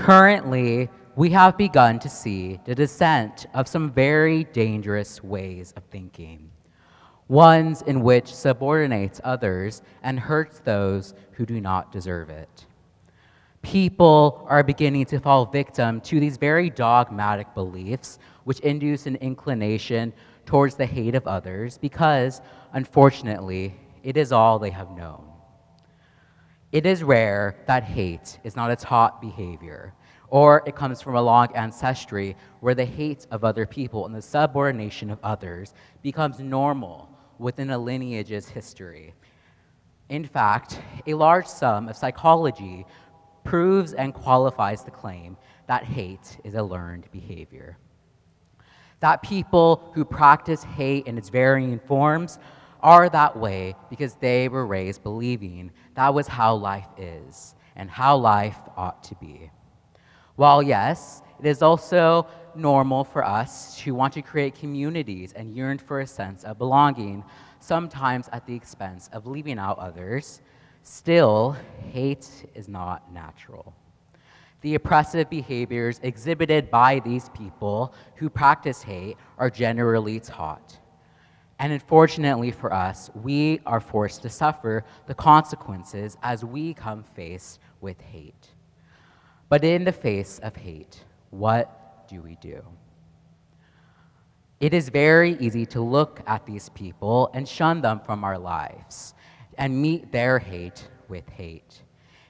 Currently, we have begun to see the descent of some very dangerous ways of thinking, ones in which subordinates others and hurts those who do not deserve it. People are beginning to fall victim to these very dogmatic beliefs, which induce an inclination towards the hate of others because, unfortunately, it is all they have known. It is rare that hate is not a taught behavior, or it comes from a long ancestry where the hate of other people and the subordination of others becomes normal within a lineage's history. In fact, a large sum of psychology proves and qualifies the claim that hate is a learned behavior. That people who practice hate in its varying forms are that way because they were raised believing that was how life is and how life ought to be. While yes, it is also normal for us to want to create communities and yearn for a sense of belonging, sometimes at the expense of leaving out others, still, hate is not natural. The oppressive behaviors exhibited by these people who practice hate are generally taught. And unfortunately for us, we are forced to suffer the consequences as we come face with hate. But in the face of hate, what do we do? It is very easy to look at these people and shun them from our lives and meet their hate with hate.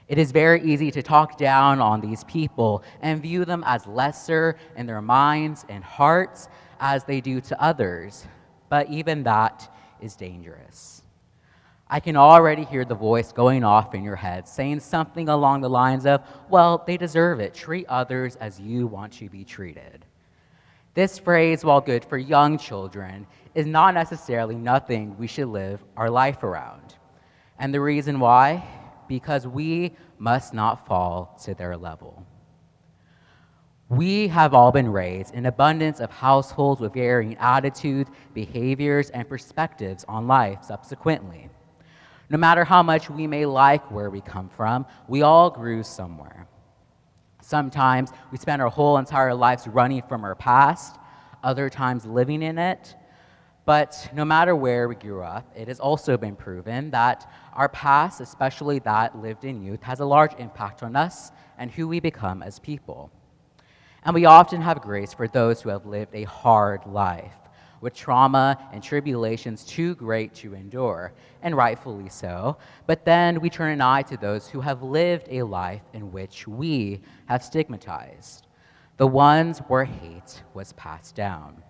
It is very easy to talk down on these people and view them as lesser in their minds and hearts as they do to others, but even that is dangerous. I can already hear the voice going off in your head saying something along the lines of, well, they deserve it. Treat others as you want to be treated. This phrase, while good for young children, is not necessarily nothing we should live our life around. And the reason why? Because we must not fall to their level. We have all been raised in abundance of households with varying attitudes, behaviors, and perspectives on life subsequently. No matter how much we may like where we come from, we all grew somewhere. Sometimes we spend our whole entire lives running from our past, other times living in it. But no matter where we grew up, it has also been proven that our past, especially that lived in youth, has a large impact on us and who we become as people. And we often have grace for those who have lived a hard life, with trauma and tribulations too great to endure, and rightfully so. But then we turn an eye to those who have lived a life in which we have stigmatized, the ones where hate was passed down.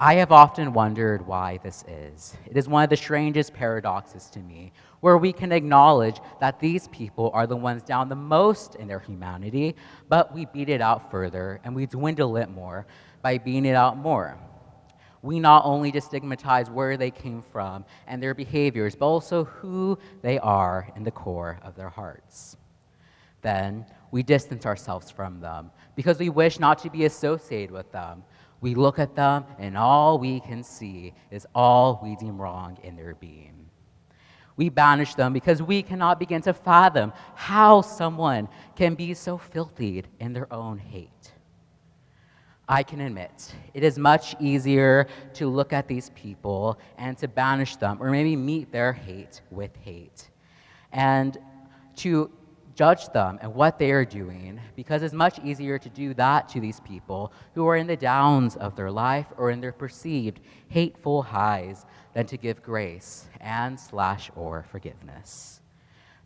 I have often wondered why this is. It is one of the strangest paradoxes to me, where we can acknowledge that these people are the ones down the most in their humanity, but we beat it out further and we dwindle it more by beating it out more. We not only just stigmatize where they came from and their behaviors, but also who they are in the core of their hearts. Then we distance ourselves from them because we wish not to be associated with them. We look at them and all we can see is all we deem wrong in their being. We banish them because we cannot begin to fathom how someone can be so filthy in their own hate. I can admit, it is much easier to look at these people and to banish them or maybe meet their hate with hate and to judge them and what they are doing, because it's much easier to do that to these people who are in the downs of their life or in their perceived hateful highs than to give grace and/or forgiveness.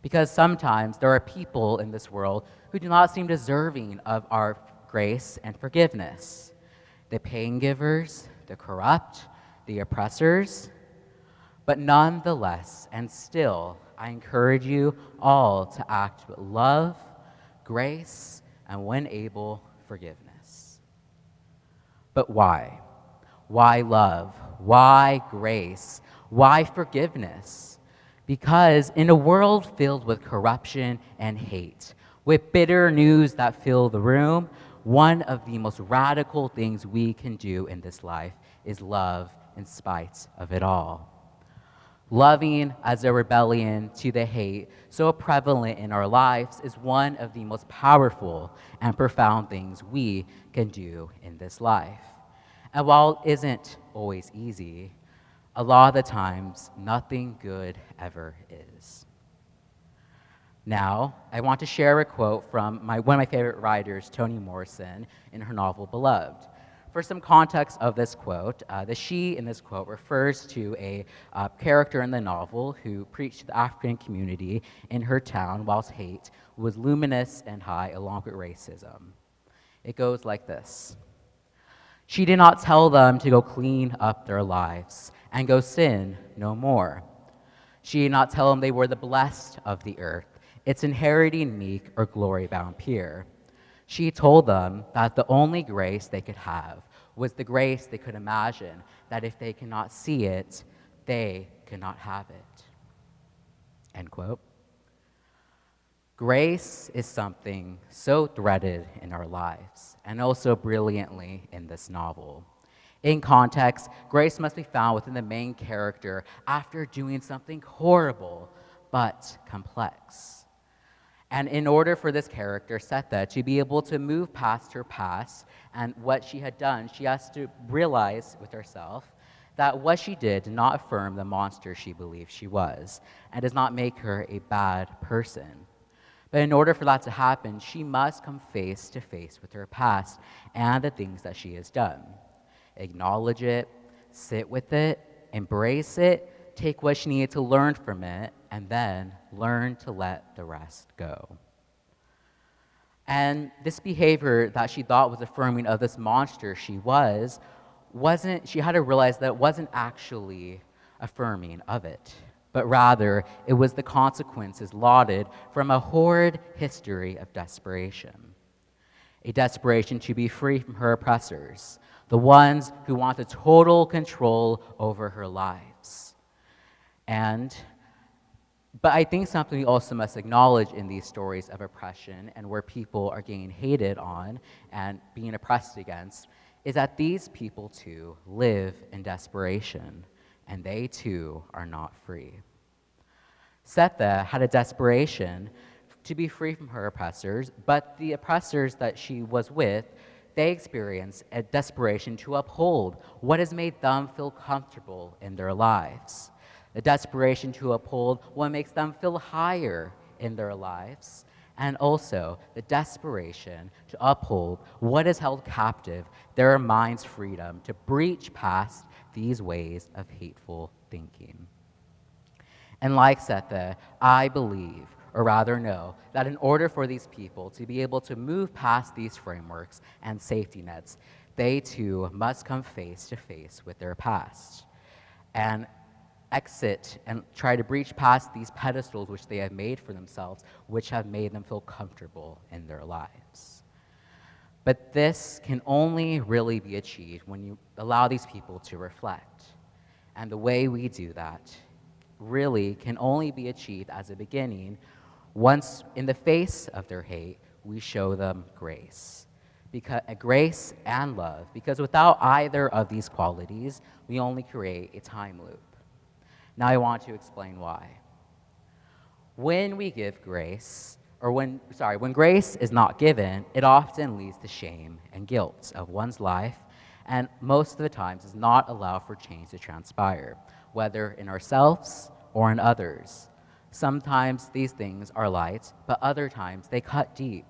Because sometimes there are people in this world who do not seem deserving of our grace and forgiveness. The pain givers, the corrupt, the oppressors. But nonetheless, and still, I encourage you all to act with love, grace, and when able, forgiveness. But why? Why love? Why grace? Why forgiveness? Because in a world filled with corruption and hate, with bitter news that fill the room, one of the most radical things we can do in this life is love in spite of it all. Loving as a rebellion to the hate so prevalent in our lives is one of the most powerful and profound things we can do in this life. And while it isn't always easy, a lot of the times, nothing good ever is. Now, I want to share a quote from one of my favorite writers, Toni Morrison, in her novel Beloved. For some context of this quote, the she in this quote refers to a character in the novel who preached to the African community in her town whilst hate was luminous and high along with racism. It goes like this. She did not tell them to go clean up their lives and go sin no more. She did not tell them they were the blessed of the earth, its inheriting meek or glory-bound peer. She told them that the only grace they could have was the grace they could imagine, that if they cannot see it, they cannot have it. End quote. Grace is something so threaded in our lives, and also brilliantly in this novel. In context, grace must be found within the main character after doing something horrible but complex. And in order for this character, Sethe, to be able to move past her past and what she had done, she has to realize with herself that what she did not affirm the monster she believed she was, and does not make her a bad person. But in order for that to happen, she must come face to face with her past and the things that she has done. Acknowledge it, sit with it, embrace it, take what she needed to learn from it, and then learn to let the rest go. And this behavior that she thought was affirming of this monster she she had to realize that it wasn't actually affirming of it, but rather it was the consequences lauded from a horrid history of desperation. A desperation to be free from her oppressors, the ones who wanted total control over her lives. But I think something we also must acknowledge in these stories of oppression and where people are getting hated on and being oppressed against is that these people too live in desperation, and they too are not free. Sethe had a desperation to be free from her oppressors, but the oppressors that she was with, they experienced a desperation to uphold what has made them feel comfortable in their lives. The desperation to uphold what makes them feel higher in their lives, and also the desperation to uphold what has held captive their mind's freedom to breach past these ways of hateful thinking. And like Sethe, I believe, or rather know, that in order for these people to be able to move past these frameworks and safety nets, they too must come face to face with their past and exit and try to breach past these pedestals which they have made for themselves, which have made them feel comfortable in their lives. But this can only really be achieved when you allow these people to reflect. And the way we do that really can only be achieved as a beginning once, in the face of their hate, we show them grace. Grace and love, because without either of these qualities, we only create a time loop. Now I want to explain why. When we give grace, when grace is not given, it often leads to shame and guilt of one's life, and most of the times does not allow for change to transpire, whether in ourselves or in others. Sometimes these things are light, but other times they cut deep.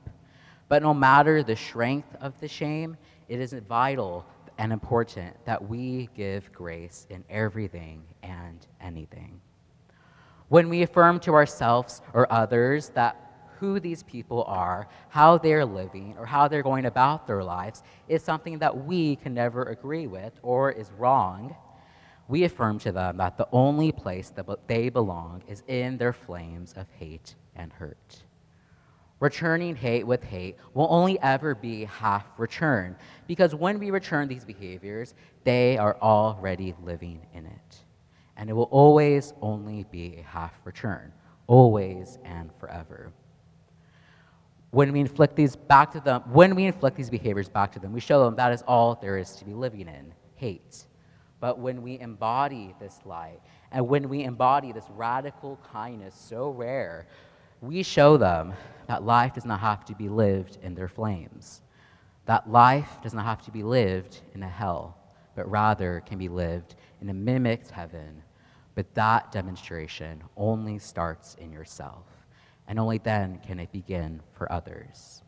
But no matter the strength of the shame, it is vital and important that we give grace in everything and anything. When we affirm to ourselves or others that who these people are, how they're living, or how they're going about their lives is something that we can never agree with or is wrong, we affirm to them that the only place that they belong is in their flames of hate and hurt. Returning hate with hate will only ever be half return, because when we return these behaviors, they are already living in it. And it will always only be a half return, always and forever. When we inflict these behaviors back to them, we show them that is all there is to be living in, hate. But when we embody this light, and when we embody this radical kindness so rare, we show them that life does not have to be lived in their flames, that life does not have to be lived in a hell, but rather can be lived in a mimicked heaven. But that demonstration only starts in yourself, and only then can it begin for others.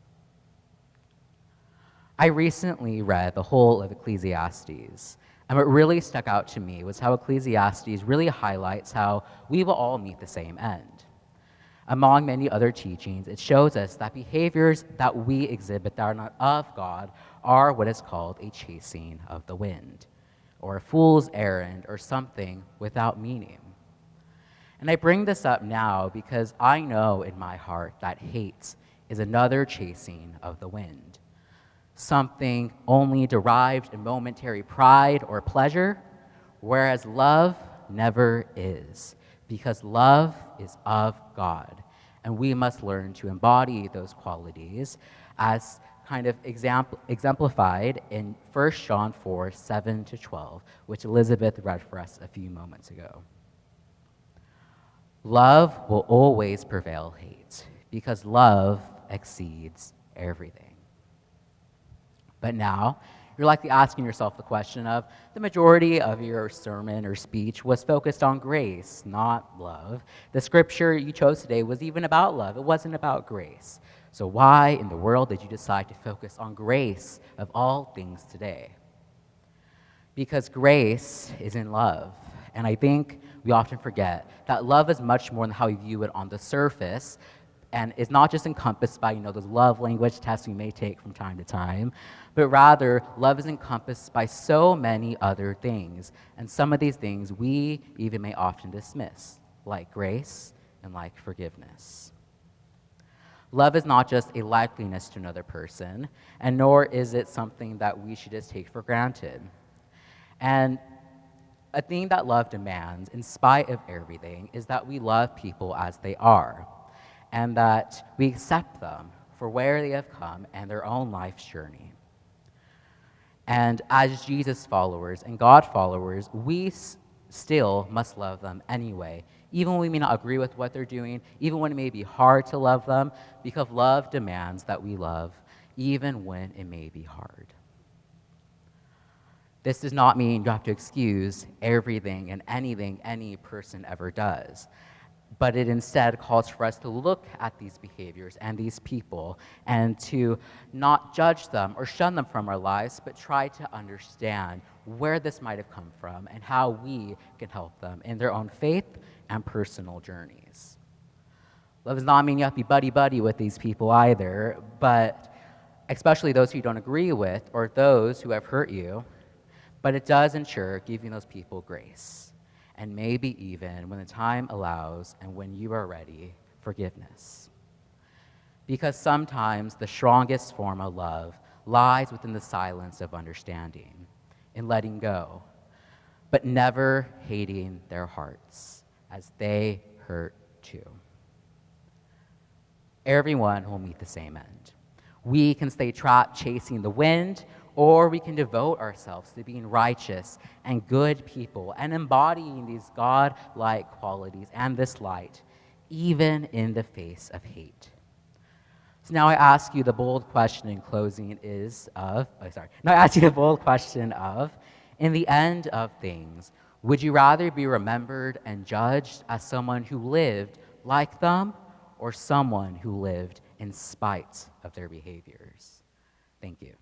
I recently read the whole of Ecclesiastes, and what really stuck out to me was how Ecclesiastes really highlights how we will all meet the same end. Among many other teachings, it shows us that behaviors that we exhibit that are not of God are what is called a chasing of the wind, or a fool's errand, or something without meaning. And I bring this up now because I know in my heart that hate is another chasing of the wind, something only derived in momentary pride or pleasure, whereas love never is, because love is of God, and we must learn to embody those qualities as kind of exemplified in 1 John 4, 7-12, which Elizabeth read for us a few moments ago. Love will always prevail hate, because love exceeds everything. But now, you're likely asking yourself the question of, the majority of your sermon or speech was focused on grace, not love. The scripture you chose today was even about love. It wasn't about grace. So why in the world did you decide to focus on grace of all things today? Because grace is in love. And I think we often forget that love is much more than how we view it on the surface, and is not just encompassed by, those love language tests we may take from time to time, but rather love is encompassed by so many other things. And some of these things we even may often dismiss, like grace and like forgiveness. Love is not just a likeliness to another person, and nor is it something that we should just take for granted. And a thing that love demands, in spite of everything, is that we love people as they are, and that we accept them for where they have come and their own life's journey. And as Jesus followers and God followers, we still must love them anyway, even when we may not agree with what they're doing, even when it may be hard to love them, because love demands that we love, even when it may be hard. This does not mean you have to excuse everything and anything any person ever does, but it instead calls for us to look at these behaviors and these people and to not judge them or shun them from our lives, but try to understand where this might have come from and how we can help them in their own faith and personal journeys. Love does not mean you have to be buddy-buddy with these people either, but especially those who you don't agree with or those who have hurt you, but it does ensure giving those people grace, and maybe even, when the time allows and when you are ready, forgiveness. Because sometimes the strongest form of love lies within the silence of understanding, in letting go, but never hating their hearts, as they hurt too. Everyone will meet the same end. We can stay trapped chasing the wind, or we can devote ourselves to being righteous and good people and embodying these God-like qualities and this light, even in the face of hate. So now I ask you the bold question in closing in the end of things, would you rather be remembered and judged as someone who lived like them, or someone who lived in spite of their behaviors? Thank you.